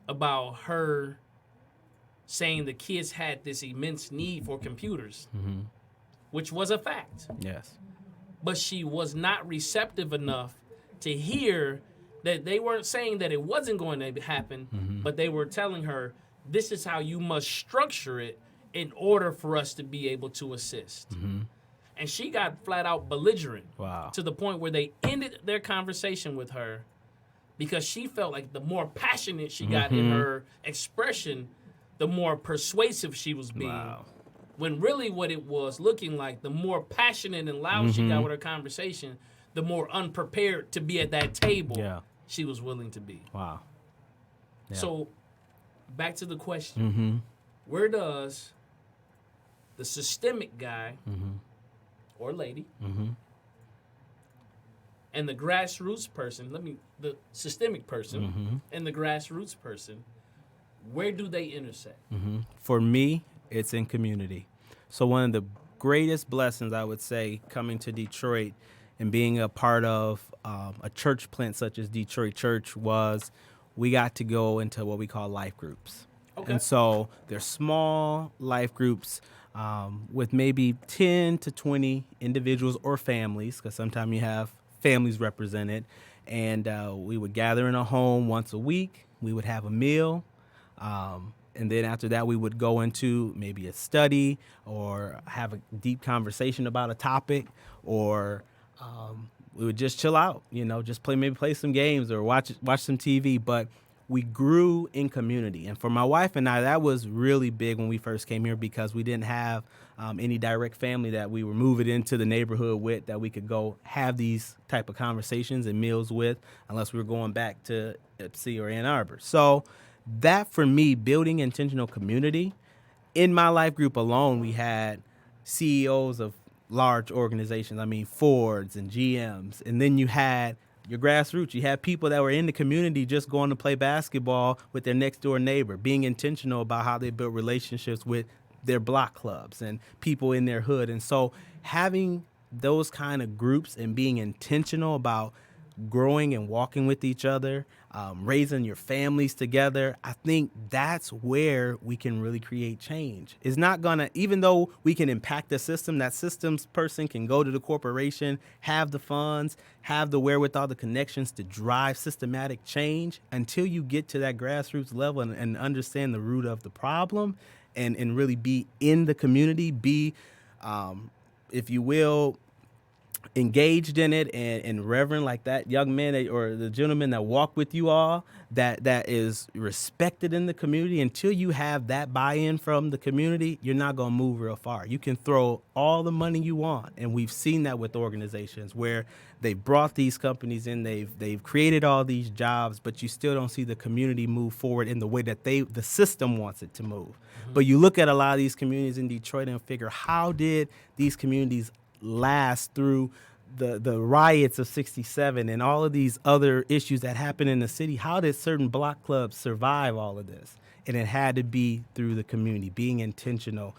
about her saying the kids had this immense need for computers, which was a fact. Yes. But she was not receptive enough to hear that they weren't saying that it wasn't going to happen, but they were telling her, this is how you must structure it in order for us to be able to assist. And she got flat out belligerent to the point where they ended their conversation with her because she felt like the more passionate she got in her expression, the more persuasive she was being. When really what it was looking like, the more passionate and loud she got with her conversation, the more unprepared to be at that table she was willing to be. Wow. Yeah. So back to the question, where does the systemic guy or lady and the grassroots person, the systemic person and the grassroots person, where do they intersect? For me, it's in community. So one of the greatest blessings, I would say, coming to Detroit and being a part of a church plant such as Detroit Church was we got to go into what we call life groups. Okay. And so they're small life groups with maybe 10 to 20 individuals or families, because sometimes you have families represented. And we would gather in a home once a week. We would have a meal. And then after that, we would go into maybe a study or have a deep conversation about a topic, or we would just chill out, just play some games or watch some TV. But we grew in community. And for my wife and I, that was really big when we first came here, because we didn't have any direct family that we were moving into the neighborhood with that we could go have these type of conversations and meals with, unless we were going back to Ipsy or Ann Arbor. So that, for me, building intentional community, in my life group alone, we had CEOs of large organizations. I mean, Fords and GMs. And then you had your grassroots. You had people that were in the community just going to play basketball with their next door neighbor, being intentional about how they built relationships with their block clubs and people in their hood. And so having those kind of groups and being intentional about growing and walking with each other, raising your families together, I think that's where we can really create change. It's not gonna, even though we can impact the system, that systems person can go to the corporation, have the funds, have the wherewithal, the connections to drive systematic change. Until you get to that grassroots level and understand the root of the problem and really be in the community, be, if you will, engaged in it and reverend, like that young man or the gentleman that walked with you all, that is respected in the community. Until you have that buy-in from the community, you're not going to move real far. You can throw all the money you want, and we've seen that with organizations where they've brought these companies in, they've created all these jobs, but you still don't see the community move forward in the way that the system wants it to move. Mm-hmm. But you look at a lot of these communities in Detroit and figure, how did these communities last through the riots of 67 and all of these other issues that happened in the city? How did certain block clubs survive all of this? And it had to be through the community, being intentional,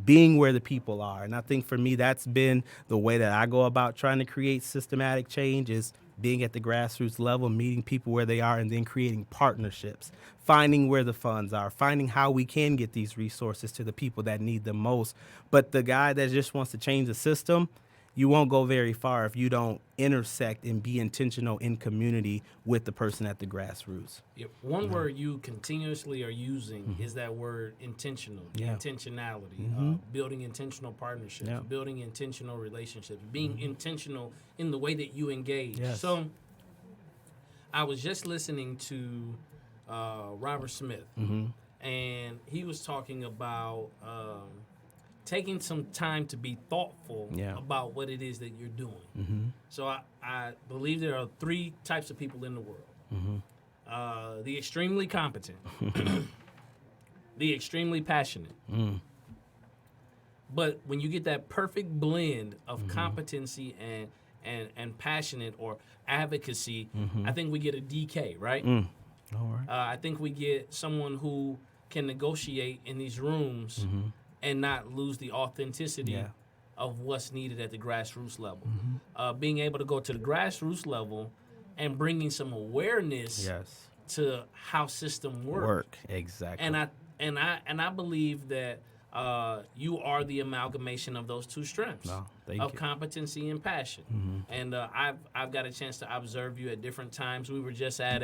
being where the people are. And I think for me, that's been the way that I go about trying to create systematic change, is being at the grassroots level, meeting people where they are, and then creating partnerships, finding where the funds are, finding how we can get these resources to the people that need them most. But the guy that just wants to change the system, you won't go very far if you don't intersect and be intentional in community with the person at the grassroots. Yep. One word you continuously are using is that word intentional, intentionality, building intentional partnerships, building intentional relationships, being intentional in the way that you engage. Yes. So I was just listening to Robert Smith, and he was talking about taking some time to be thoughtful about what it is that you're doing. So I believe there are three types of people in the world. The extremely competent, the extremely passionate. But when you get that perfect blend of competency and passionate or advocacy, I think we get a DK, right? All right. I think we get someone who can negotiate in these rooms and not lose the authenticity of what's needed at the grassroots level. Being able to go to the grassroots level and bringing some awareness to how system works. Exactly. And I believe that you are the amalgamation of those two strengths of competency and passion. And I've got a chance to observe you at different times. We were just at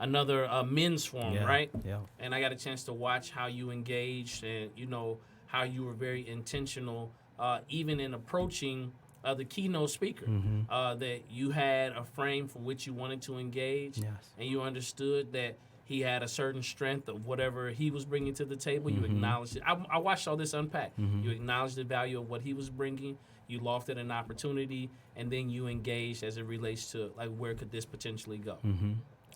another men's forum, right? Yeah. And I got a chance to watch how you engaged and how you were very intentional, even in approaching the keynote speaker, that you had a frame for which you wanted to engage, and you understood that he had a certain strength of whatever he was bringing to the table. You acknowledged it. I watched all this unpack. You acknowledged the value of what he was bringing. You lofted an opportunity, and then you engaged as it relates to, like, where could this potentially go?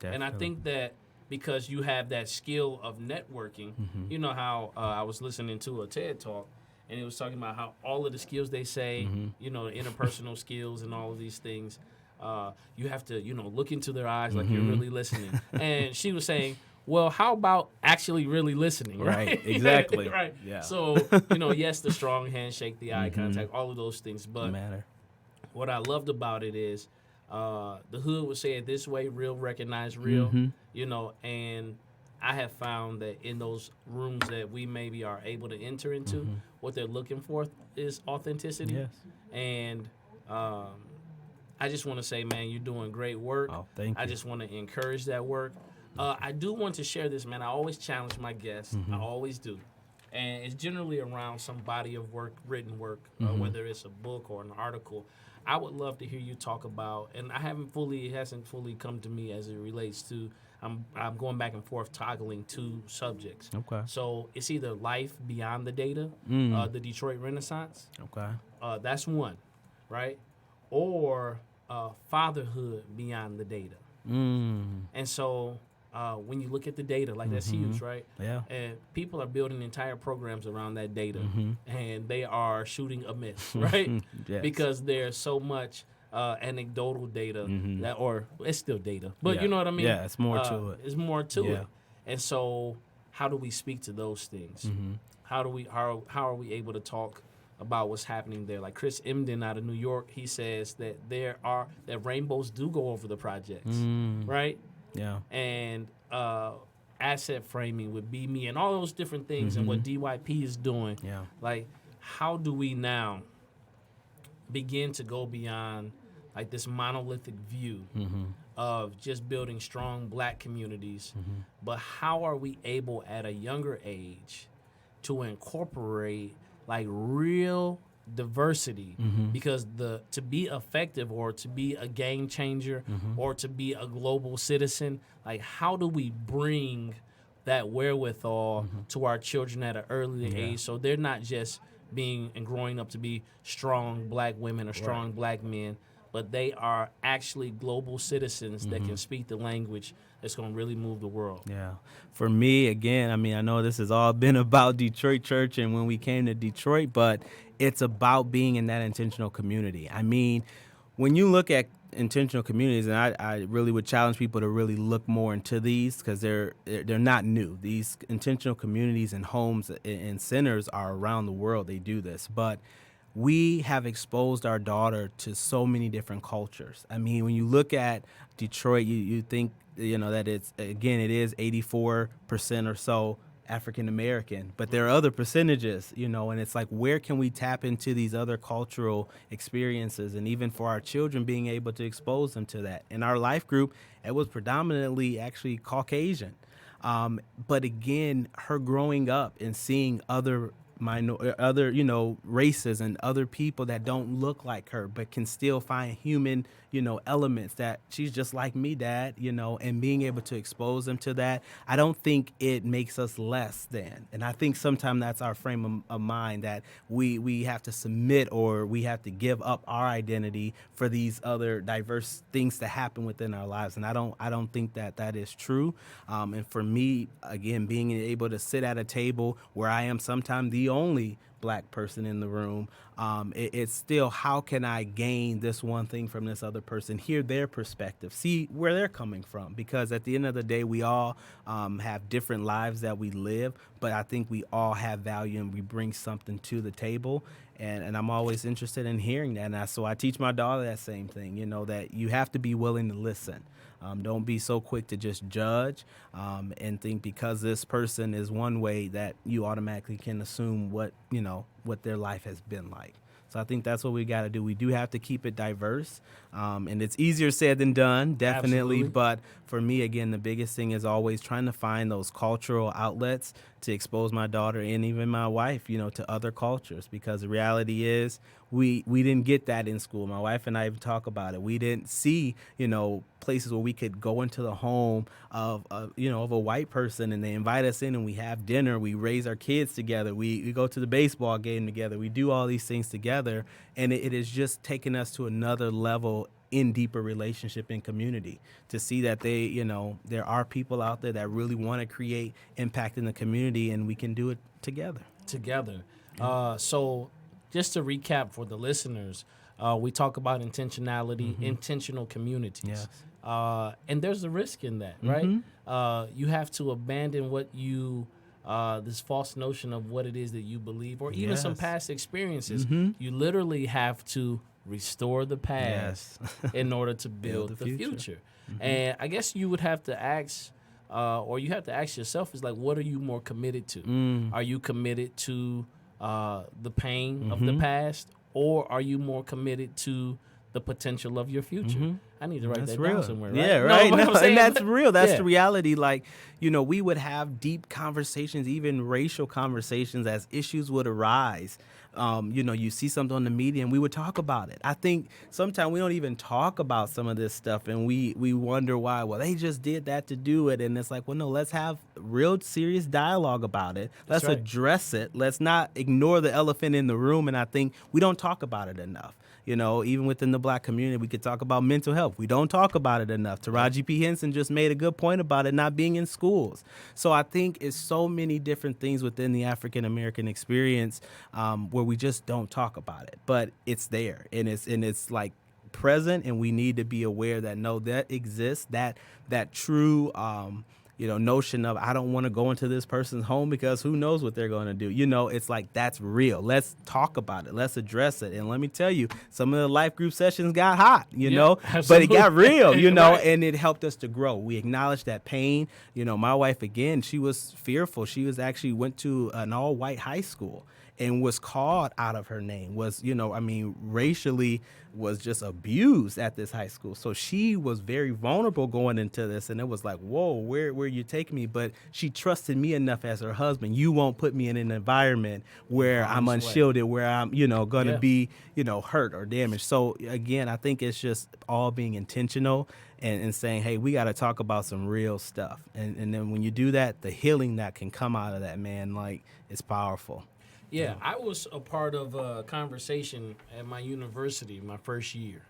And I think that because you have that skill of networking, you know how I was listening to a TED Talk, and it was talking about how all of the skills they say, the interpersonal skills and all of these things, you have to, look into their eyes like you're really listening. And she was saying, well, how about actually really listening, right? Exactly. Right. Yeah. So, yes, the strong handshake, the eye contact, all of those things. But what I loved about it is the hood would say it this way: real, recognize real, and I have found that in those rooms that we maybe are able to enter into, what they're looking for is authenticity. Yes. And I just want to say, man, you're doing great work. Oh, thank you. I just want to encourage that work. I do want to share this, man. I always challenge my guests. I always do. And it's generally around some body of work, written work, whether it's a book or an article. I would love to hear you talk about, and it hasn't fully come to me as it relates to, I'm going back and forth toggling two subjects. Okay. So it's either life beyond the data, the Detroit Renaissance. Okay. That's one, right? Or fatherhood beyond the data. And so when you look at the data, like that's huge, right? Yeah. And people are building entire programs around that data, and they are shooting a miss, right? Yes. Because there's so much anecdotal data that, or it's still data, but you know what I mean? Yeah, it's more to it. It's more to it. And so how do we speak to those things? How are we able to talk about what's happening there? Like Chris Emden out of New York, he says that that rainbows do go over the projects, right? Yeah. And asset framing with Be Me and all those different things and what DYP is doing. Yeah. Like, how do we now begin to go beyond like this monolithic view of just building strong black communities, but how are we able at a younger age to incorporate like real diversity, because to be effective or to be a game changer or to be a global citizen, like how do we bring that wherewithal to our children at an early age so they're not just being and growing up to be strong black women or strong black men, but they are actually global citizens that can speak the language that's going to really move the world. Yeah. For me, again, I mean, I know this has all been about Detroit Church and when we came to Detroit, but it's about being in that intentional community. I mean, when you look at intentional communities, and I really would challenge people to really look more into these because they're not new. These intentional communities and homes and centers are around the world. They do this, but we have exposed our daughter to so many different cultures. I mean, when you look at Detroit, you think, that it is 84% or so African American, but there are other percentages, and it's like, where can we tap into these other cultural experiences? And even for our children, being able to expose them to that. In our life group, it was predominantly actually Caucasian. But again, her growing up and seeing other races and other people that don't look like her, but can still find human, elements that she's just like me, Dad, and being able to expose them to that. I don't think it makes us less than. And I think sometimes that's our frame of mind, that we have to submit or we have to give up our identity for these other diverse things to happen within our lives. And I don't think that is true. And for me, again, being able to sit at a table where I am sometimes the only black person in the room, it's still, how can I gain this one thing from this other person, hear their perspective, see where they're coming from? Because at the end of the day, we all have different lives that we live, but I think we all have value and we bring something to the table. And I'm always interested in hearing that. And so I teach my daughter that same thing, that you have to be willing to listen. Don't be so quick to just judge and think because this person is one way that you automatically can assume what their life has been like. So I think that's what we got to do. We do have to keep it diverse, and it's easier said than done, definitely. Absolutely. But for me, again, the biggest thing is always trying to find those cultural outlets to expose my daughter and even my wife, to other cultures, because the reality is we didn't get that in school. My wife and I even talk about it. We didn't see, places where we could go into the home of a white person and they invite us in and we have dinner. We raise our kids together. We go to the baseball game together. We do all these things together. And it has just taken us to another level in deeper relationship and community to see that there are people out there that really want to create impact in the community, and we can do it together. So just to recap for the listeners, we talk about intentionality, intentional communities. Yes. And there's a risk in that, right? You have to abandon what you, this false notion of what it is that you believe, or even some past experiences. You literally have to restore the past in order to build the future. And I guess you would have to ask or you have to ask yourself is like, what are you more committed to? Are you committed to the pain of the past, or are you more committed to the potential of your future? I need to write that down somewhere, right? Yeah, right. No, And that's real. That's the reality. Like, we would have deep conversations, even racial conversations, as issues would arise. You see something on the media and we would talk about it. I think sometimes we don't even talk about some of this stuff, and we wonder why. Well, they just did that to do it. And it's like, well, no, let's have real serious dialogue about it. Let's address it. Let's not ignore the elephant in the room. And I think we don't talk about it enough. Even within the Black community, we could talk about mental health. We don't talk about it enough. Taraji P. Henson just made a good point about it not being in schools. So I think it's so many different things within the African-American experience where we just don't talk about it. But it's there, and it's like present, and we need to be aware that, no, that exists, that true notion of, I don't want to go into this person's home because who knows what they're going to do. It's like, that's real. Let's talk about it. Let's address it. And let me tell you, some of the life group sessions got hot, but it got real, right. And it helped us to grow. We acknowledged that pain. My wife, again, she was fearful. She went to an all-white high school and was called out of her name, racially was just abused at this high school. So she was very vulnerable going into this, and it was like, whoa, where you taking me? But she trusted me enough as her husband. You won't put me in an environment where I'm unshielded, where I'm, going to be, hurt or damaged. So again, I think it's just all being intentional and saying, hey, we got to talk about some real stuff. And then when you do that, the healing that can come out of that, man, like, it's powerful. Yeah, I was a part of a conversation at my university my first year.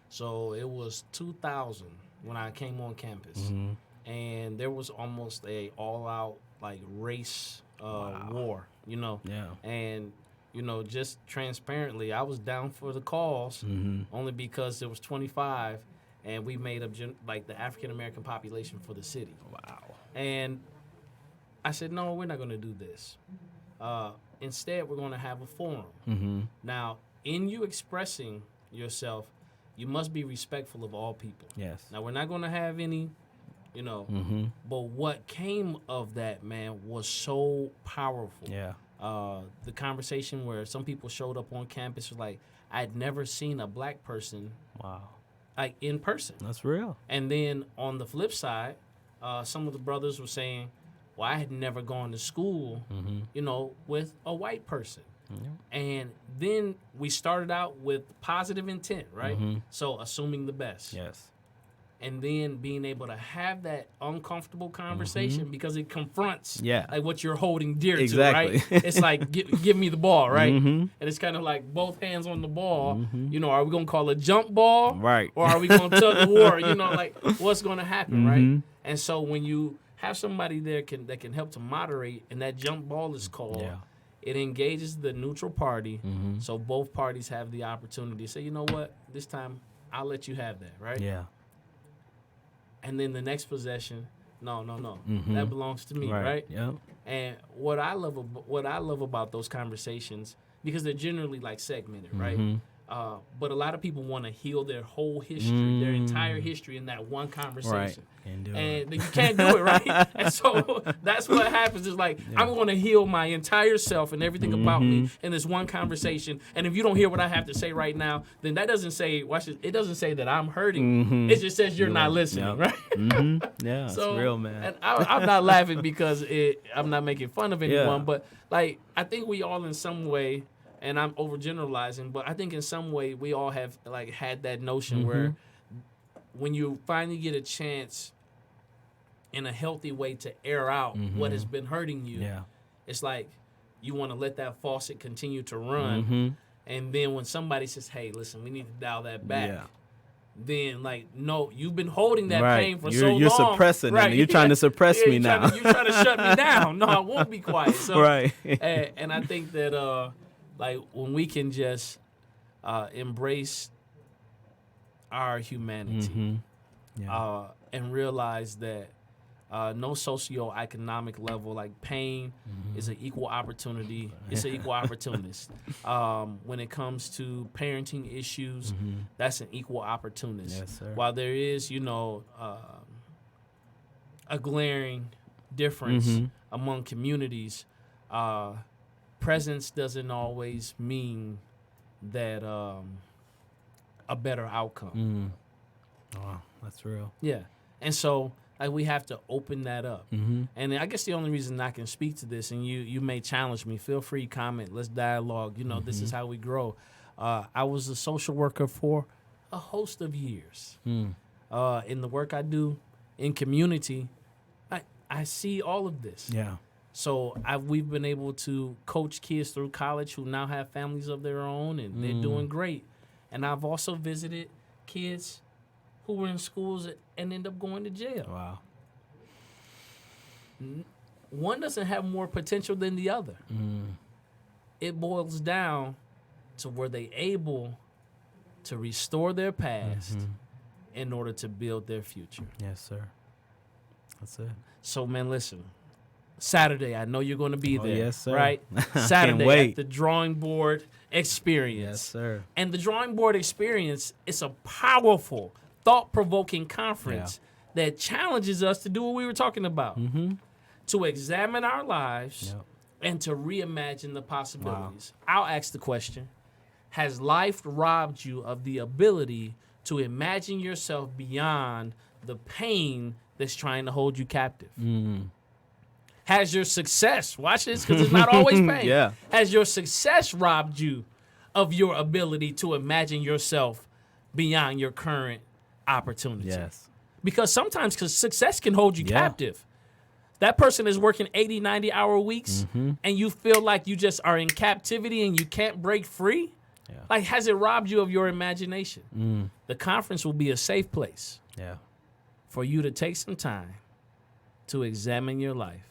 So it was 2000 when I came on campus. And there was almost a all-out, like, race war, Yeah. And, just transparently, I was down for the cause only because there was 25, and we made up, the African-American population for the city. Wow. And I said, no, we're not going to do this. Instead, we're going to have a forum. Now, in you expressing yourself, you must be respectful of all people. Yes. Now, we're not going to have any, but what came of that, man, was so powerful. Yeah. The conversation where some people showed up on campus was like, I'd never seen a Black person, like, in person. That's real. And then on the flip side, some of the brothers were saying, well, I had never gone to school, with a white person. And then we started out with positive intent, right? So assuming the best. Yes. And then being able to have that uncomfortable conversation because it confronts like what you're holding dear to, right? It's like, give me the ball, right? And it's kind of like both hands on the ball. Are we going to call a jump ball? Right. Or are we going to tug of war? Like, what's going to happen, right? And so when you have somebody there that can help to moderate, and that jump ball is called, it engages the neutral party, so both parties have the opportunity to say, you know what, this time I'll let you have that, right? Yeah. And then the next possession, no, that belongs to me, right? Yeah. And what I love about those conversations, because they're generally like segmented, right? But a lot of people want to heal their whole history, their entire history in that one conversation. Right. And you can't do it, right? And so that's what happens. Is like, I'm going to heal my entire self and everything about me in this one conversation. And if you don't hear what I have to say right now, then that doesn't say, watch this, it doesn't say that I'm hurting. It just says you're not listening, right? Yeah, so, it's real, man. And I'm not laughing because I'm not making fun of anyone, but like, I think we all in some way, and I'm overgeneralizing, but I think in some way we all have like had that notion where when you finally get a chance in a healthy way to air out what has been hurting you, it's like you want to let that faucet continue to run. And then when somebody says, hey, listen, we need to dial that back, then like, no, you've been holding that pain for so long. You're suppressing it. You're trying to suppress me now. You're trying to shut me down. No, I won't be quiet. So, right. And I think that like when we can just embrace our humanity and realize that no socioeconomic level, like pain is an equal opportunity. It's an equal opportunist. When it comes to parenting issues, that's an equal opportunist. Yes, sir. While there is, a glaring difference among communities. Presence doesn't always mean that a better outcome. Wow, that's real. Yeah. And so like we have to open that up. And I guess the only reason I can speak to this, and you may challenge me, feel free, comment, let's dialogue. You know, this is how we grow. I was a social worker for a host of years. In the work I do in community, I see all of this. Yeah. So we've been able to coach kids through college who now have families of their own, and they're doing great. And I've also visited kids who were in schools and end up going to jail. Wow. One doesn't have more potential than the other. It boils down to were they able to restore their past in order to build their future. Yes, sir. That's it. So, man, listen. Saturday, I know you're going to be there. Yes, sir. Right? Saturday at the Drawing Board Experience. Yes, sir. And the Drawing Board Experience is a powerful, thought-provoking conference that challenges us to do what we were talking about, to examine our lives and to reimagine the possibilities. Wow. I'll ask the question, has life robbed you of the ability to imagine yourself beyond the pain that's trying to hold you captive? Has your success, watch this because it's not always pain, has your success robbed you of your ability to imagine yourself beyond your current opportunity? Yes. Because sometimes success can hold you captive. That person is working 80, 90-hour weeks, and you feel like you just are in captivity and you can't break free. Yeah. Like, has it robbed you of your imagination? The conference will be a safe place for you to take some time to examine your life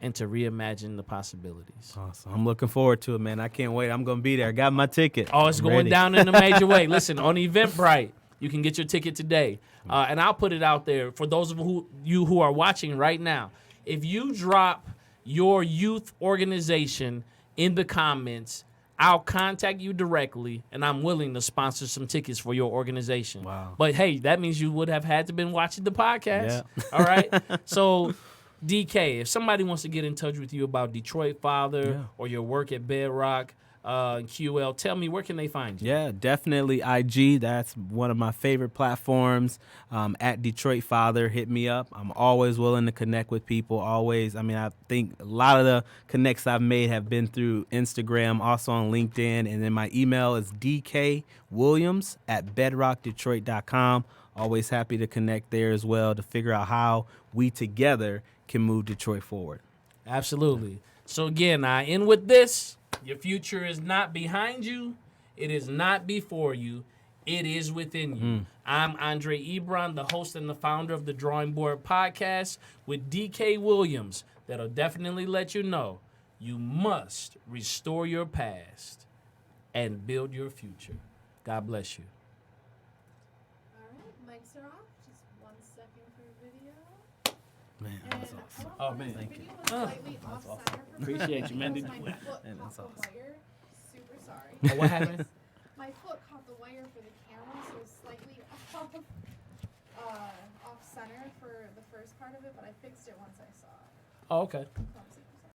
and to reimagine the possibilities. Awesome. I'm looking forward to it, man. I can't wait. I'm going to be there. I got my ticket. Oh, it's going down in a major way. Listen, on Eventbrite, you can get your ticket today. And I'll put it out there for those of you who are watching right now. If you drop your youth organization in the comments, I'll contact you directly, and I'm willing to sponsor some tickets for your organization. Wow. But, hey, that means you would have had to been watching the podcast. Yeah. All right? So, DK, if somebody wants to get in touch with you about Detroit Father or your work at Bedrock, QL, tell me, where can they find you? Yeah, definitely IG. That's one of my favorite platforms. At Detroit Father, hit me up. I'm always willing to connect with people. Always. I mean, I think a lot of the connects I've made have been through Instagram, also on LinkedIn. And then my email is dkwilliams@bedrockdetroit.com. Always happy to connect there as well to figure out how we together can move Detroit forward. Absolutely. So, again, I end with this. Your future is not behind you. It is not before you. It is within you. I'm Andre Ebron, the host and the founder of the Drawing Board Podcast with DK Williams that'll definitely let you know you must restore your past and build your future. God bless you. All right, mics are off. Just 1 second for video. Man, that was awesome. Oh, man. Thank you. Slightly off center. Appreciate you, man. My Did you- foot Man, caught that's the awesome. wire. Super sorry. Oh, what happened? My foot caught the wire for the camera, so it's slightly off center for the first part of it, but I fixed it once I saw it. Oh, okay. So I'm